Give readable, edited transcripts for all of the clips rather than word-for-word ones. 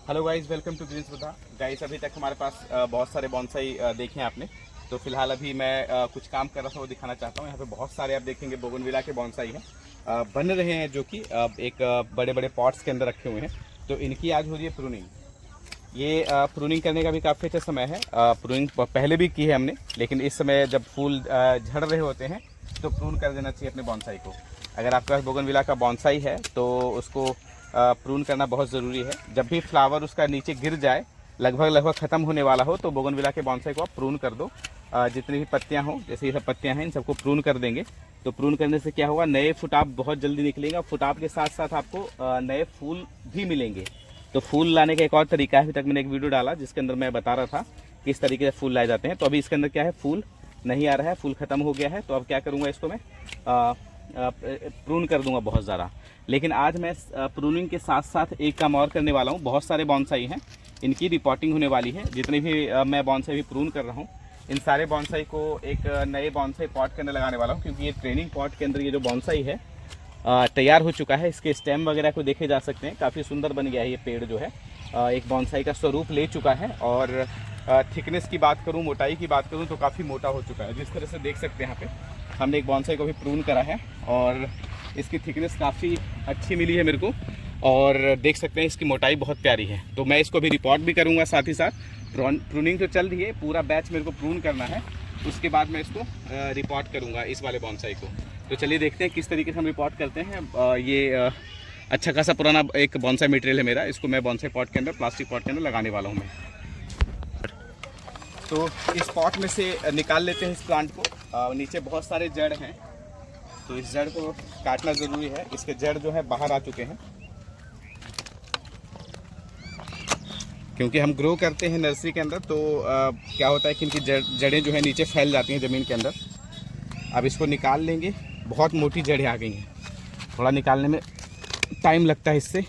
Hello guys, welcome to Greens Buddha. Guys, अभी तक हमारे पास बहुत सारे बॉन्साई देखे हैं आपने। तो फिलहाल अभी मैं कुछ काम कर रहा था, वो दिखाना चाहता हूँ। यहाँ पे बहुत सारे आप देखेंगे बोगनविला के बॉन्साई हैं, बन रहे हैं, जो कि एक बड़े बड़े पॉट्स के अंदर रखे हुए हैं। तो इनकी आज हो रही है प्रूनिंग। ये प्रूनिंग करने का भी काफ़ी अच्छा समय है। प्रूनिंग पहले भी की है हमने, लेकिन इस समय जब फूल झड़ रहे होते हैं तो प्रून कर देना चाहिए अपने बॉन्साई को। अगर आपके पास बोगनविला का बॉन्साई है तो उसको प्रून करना बहुत ज़रूरी है। जब भी फ्लावर उसका नीचे गिर जाए, लगभग ख़त्म होने वाला हो, तो बोगनविला के बॉन्साई को आप प्रून कर दो। जितनी भी पत्तियां हों, जैसे ये सब पत्तियां हैं, इन सबको प्रून कर देंगे। तो प्रून करने से क्या होगा, नए फुटाप बहुत जल्दी निकलेंगे और फुटाप के साथ साथ आपको नए फूल भी मिलेंगे। तो फूल लाने का एक और तरीका है। अभी तक मैंने एक वीडियो डाला जिसके अंदर मैं बता रहा था किस तरीके से फूल लाए जाते हैं। तो अभी इसके अंदर क्या है, फूल नहीं आ रहा है, फूल ख़त्म हो गया है। तो अब क्या करूँगा, इसको मैं प्रून कर दूंगा बहुत ज़्यादा। लेकिन आज मैं प्रूनिंग के साथ साथ एक काम और करने वाला हूँ। बहुत सारे बॉन्साई हैं, इनकी रिपोर्टिंग होने वाली है। जितने भी मैं बॉन्साई भी प्रून कर रहा हूँ, इन सारे बॉन्साई को एक नए बॉन्साई पॉट के अंदर लगाने वाला हूँ। क्योंकि ये ट्रेनिंग पॉट के अंदर ये जो बॉन्साई है तैयार हो चुका है। इसके स्टेम वगैरह को देखे जा सकते हैं, काफ़ी सुंदर बन गया है ये पेड़ जो है। एक बॉन्साई का स्वरूप ले चुका है। और थिकनेस की बात करूँ, मोटाई की बात करूँ, तो काफ़ी मोटा हो चुका है। जिस तरह से देख सकते हैं यहाँ पे हमने एक बॉन्साई को भी प्रून करा है और इसकी थिकनेस काफ़ी अच्छी मिली है मेरे को। और देख सकते हैं इसकी मोटाई बहुत प्यारी है। तो मैं इसको भी रिपोर्ट भी करूँगा साथ ही साथ। प्रूनिंग तो चल रही है, पूरा बैच मेरे को प्रून करना है। उसके बाद मैं इसको रिपोर्ट करूँगा, इस वाले बॉन्साई को। तो चलिए देखते हैं किस तरीके से हम रिपोर्ट करते हैं। ये अच्छा खासा पुराना एक बॉन्साई मटेरियल है मेरा। इसको मैं बॉन्साई पॉट के अंदर, प्लास्टिक पॉट के अंदर लगाने वाला हूँ मैं। तो इस पॉट में से निकाल लेते हैं इस प्लांट को। नीचे बहुत सारे जड़ हैं, तो इस जड़ को काटना ज़रूरी है। इसके जड़ जो है बाहर आ चुके हैं, क्योंकि हम ग्रो करते हैं नर्सरी के अंदर। तो क्या होता है कि इनकी जड़ें जो है नीचे फैल जाती हैं ज़मीन के अंदर। अब इसको निकाल लेंगे। बहुत मोटी जड़ें आ गई हैं, थोड़ा निकालने में टाइम लगता है इससे।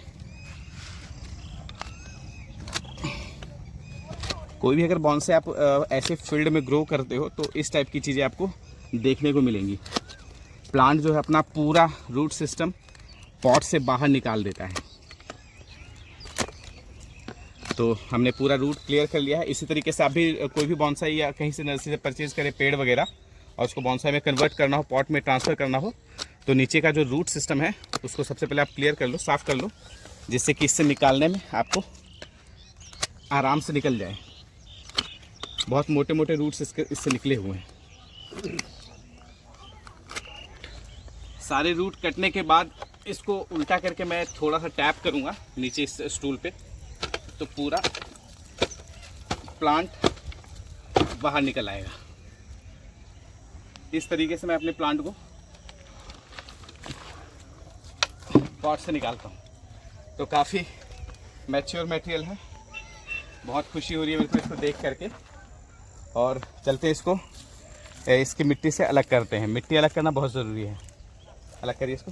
कोई भी अगर बॉन्साई आप ऐसे फील्ड में ग्रो करते हो तो इस टाइप की चीज़ें आपको देखने को मिलेंगी। प्लांट जो है अपना पूरा रूट सिस्टम पॉट से बाहर निकाल देता है। तो हमने पूरा रूट क्लियर कर लिया है। इसी तरीके से आप भी कोई भी बॉन्साई या कहीं से नर्सरी से परचेज़ करें पेड़ वगैरह, और उसको बॉन्साई में कन्वर्ट करना हो, पॉट में ट्रांसफ़र करना हो, तो नीचे का जो रूट सिस्टम है उसको सबसे पहले आप क्लियर कर लो, साफ़ कर लो, जिससे कि इससे निकालने में आपको आराम से निकल जाए। बहुत मोटे मोटे रूट्स इससे निकले हुए हैं। सारे रूट कटने के बाद इसको उल्टा करके मैं थोड़ा सा टैप करूँगा नीचे इस स्टूल पे, तो पूरा प्लांट बाहर निकल आएगा। इस तरीके से मैं अपने प्लांट को पॉट से निकालता हूँ। तो काफ़ी मैच्योर मटेरियल है, बहुत खुशी हो रही है मेरे को इसको देख करके। और चलते इसको इसकी मिट्टी से अलग करते हैं। मिट्टी अलग करना बहुत ज़रूरी है। अलग करिए इसको।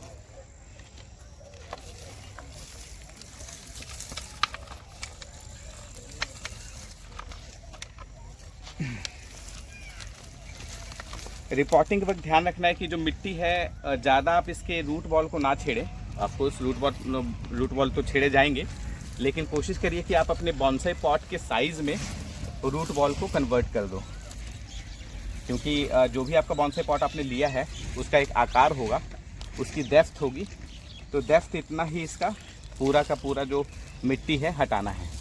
रिपोर्टिंग के वक्त ध्यान रखना है कि जो मिट्टी है ज़्यादा आप इसके रूट बॉल को ना छेड़ें। आपको इस रूट बॉल तो छेड़े जाएंगे, लेकिन कोशिश करिए कि आप अपने बॉन्साई पॉट के साइज़ में रूट बॉल को कन्वर्ट कर दो। क्योंकि जो भी आपका बॉन्साई पॉट आपने लिया है उसका एक आकार होगा, उसकी डेप्थ होगी। तो डेप्थ इतना ही इसका पूरा का पूरा जो मिट्टी है हटाना है।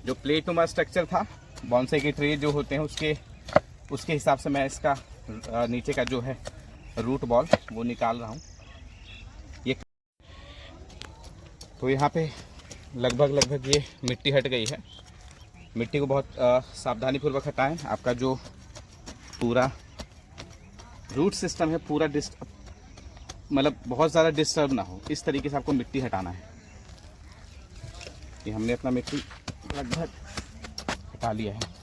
जो प्लेट नुमा स्ट्रक्चर था बॉन्साई के ट्रे जो होते हैं उसके हिसाब से मैं इसका नीचे का जो है रूट बॉल वो निकाल रहा हूँ। ये तो यहाँ पे लगभग ये मिट्टी हट गई है। मिट्टी को बहुत सावधानी पूर्वक हटाएं। आपका जो पूरा रूट सिस्टम है पूरा मतलब बहुत ज़्यादा डिस्टर्ब ना हो, इस तरीके से आपको मिट्टी हटाना है। ये हमने अपना मिट्टी लगभग हटा लिया है।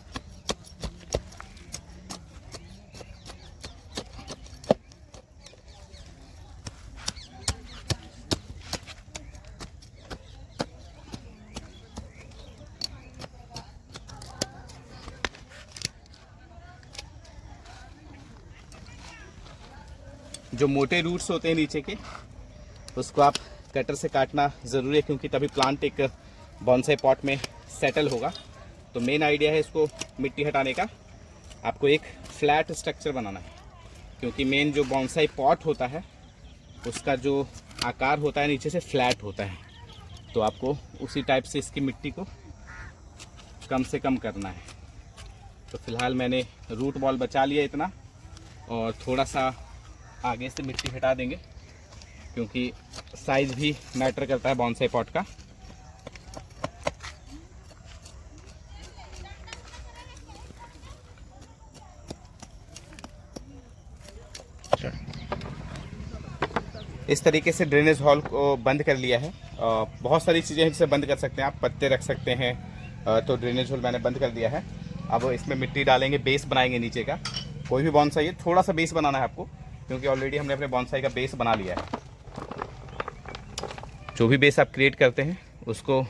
जो मोटे रूट्स होते हैं नीचे के, उसको आप कटर से काटना ज़रूरी है, क्योंकि तभी प्लांट एक बॉन्साई पॉट में सेटल होगा। तो मेन आइडिया है इसको मिट्टी हटाने का, आपको एक फ्लैट स्ट्रक्चर बनाना है, क्योंकि मेन जो बॉन्साई पॉट होता है उसका जो आकार होता है नीचे से फ्लैट होता है। तो आपको उसी टाइप से इसकी मिट्टी को कम से कम करना है। तो फिलहाल मैंने रूट बॉल बचा लिया इतना, और थोड़ा सा आगे से मिट्टी हटा देंगे, क्योंकि साइज़ भी मैटर करता है बॉन्साई पॉट का। इस तरीके से ड्रेनेज हॉल को बंद कर लिया है। बहुत सारी चीज़ें हैं जिसे बंद कर सकते हैं आप, पत्ते रख सकते हैं। तो ड्रेनेज हॉल मैंने बंद कर दिया है। अब इसमें मिट्टी डालेंगे, बेस बनाएंगे नीचे का। कोई भी बॉन्साई है थोड़ा सा बेस बनाना है आपको, क्योंकि ऑलरेडी हमने अपने बॉन्साई का बेस बना लिया है। जो भी बेस आप क्रिएट करते हैं उसको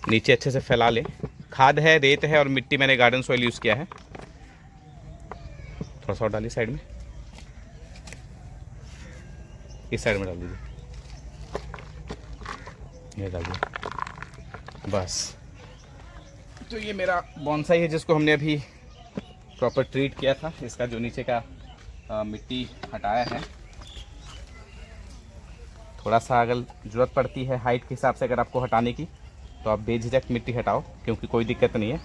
नीचे अच्छे से फैला लें। खाद है, रेत है और मिट्टी मैंने गार्डन सॉइल यूज़ किया है। थोड़ा सा और डालिए साइड में, इस साइड में डाल दीजिए, ये डाल दीजिए बस। तो ये मेरा बॉन्साई है जिसको हमने अभी प्रॉपर ट्रीट किया था। इसका जो नीचे का मिट्टी हटाया है। थोड़ा सा अगर ज़रूरत पड़ती है हाइट के हिसाब से अगर आपको हटाने की, तो आप बेझिझक मिट्टी हटाओ, क्योंकि कोई दिक्कत नहीं है।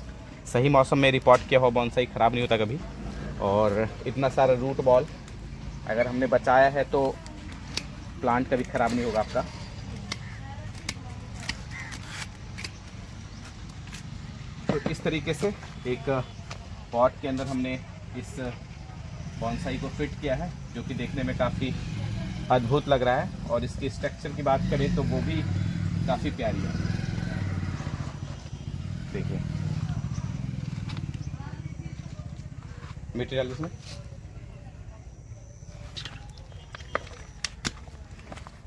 सही मौसम में रिपोर्ट किया हुआ बॉन्साई ख़राब नहीं होता कभी। और इतना सारा रूट बॉल अगर हमने बचाया है तो प्लांट कभी ख़राब नहीं होगा आपका। तो इस तरीके से एक पॉट के अंदर हमने इस बॉन्साई को फिट किया है, जो कि देखने में काफ़ी अद्भुत लग रहा है। और इसकी स्ट्रक्चर की बात करें तो वो भी काफ़ी प्यारी है। देखिए मिट्टी डाल इसमें।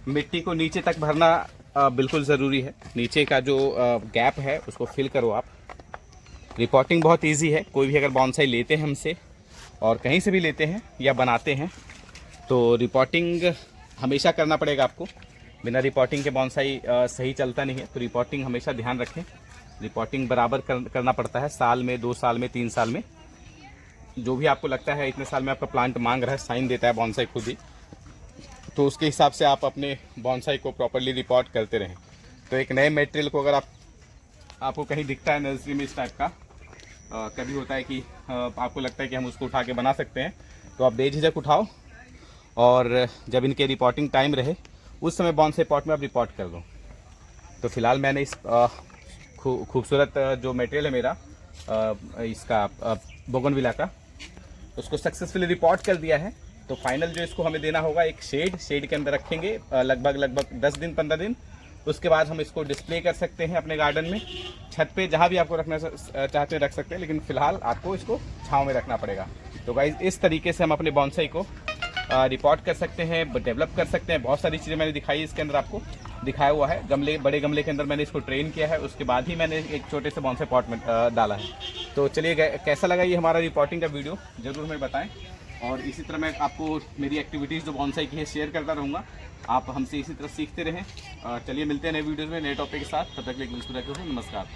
मिट्टी को नीचे तक भरना बिल्कुल ज़रूरी है। नीचे का जो गैप है उसको फिल करो आप। रिपोर्टिंग बहुत इजी है। कोई भी अगर बॉन्साई लेते हैं हमसे, और कहीं से भी लेते हैं या बनाते हैं, तो रिपोर्टिंग हमेशा करना पड़ेगा आपको। बिना रिपोर्टिंग के बॉन्साई सही चलता नहीं है। तो रिपोर्टिंग हमेशा ध्यान रखें। रिपोर्टिंग बराबर करना पड़ता है, साल में, 2 साल में, 3 साल में, जो भी आपको लगता है इतने साल में आपका प्लांट मांग रहा है, साइन देता है बॉन्साई खुद ही। तो उसके हिसाब से आप अपने बॉन्साई को प्रॉपरली रिपोर्ट करते रहें। तो एक नए मटेरियल को अगर आपको कहीं दिखता है नर्सरी में इस टाइप का, कभी होता है कि आपको लगता है कि हम उसको उठा के बना सकते हैं, तो आप बेझिझक उठाओ, और जब इनके रिपोर्टिंग टाइम रहे उस समय बॉन्साई पॉट में आप रिपोर्ट कर दो। तो फिलहाल मैंने इस खूबसूरत जो मटेरियल है मेरा इसका बोगनविला का, उसको सक्सेसफुली रिपोर्ट कर दिया है। तो फाइनल जो इसको हमें देना होगा एक शेड के अंदर रखेंगे लगभग 10 दिन 15 दिन। उसके बाद हम इसको डिस्प्ले कर सकते हैं अपने गार्डन में, छत पे, जहाँ भी आपको रखना चाहते हैं रख सकते हैं, लेकिन फ़िलहाल आपको इसको छांव में रखना पड़ेगा। तो गाइज़ इस तरीके से हम अपने बॉन्साई को रिपोर्ट कर सकते हैं, डेवलप कर सकते हैं। बहुत सारी चीज़ें मैंने दिखाई, इसके अंदर आपको दिखाया हुआ है। गमले, बड़े गमले के अंदर मैंने इसको ट्रेन किया है, उसके बाद ही मैंने एक छोटे से बॉन्साई पॉट में डाला है। तो चलिए कैसा लगा ये हमारा रिपोर्टिंग का वीडियो, ज़रूर हमें बताएं। और इसी तरह मैं आपको मेरी एक्टिविटीज़ जो बॉन्साई की है शेयर करता रहूँगा। आप हमसे इसी तरह सीखते रहें। चलिए मिलते हैं नए वीडियोज़ में नए टॉपिक के साथ। तब तक के लिए नमस्कार।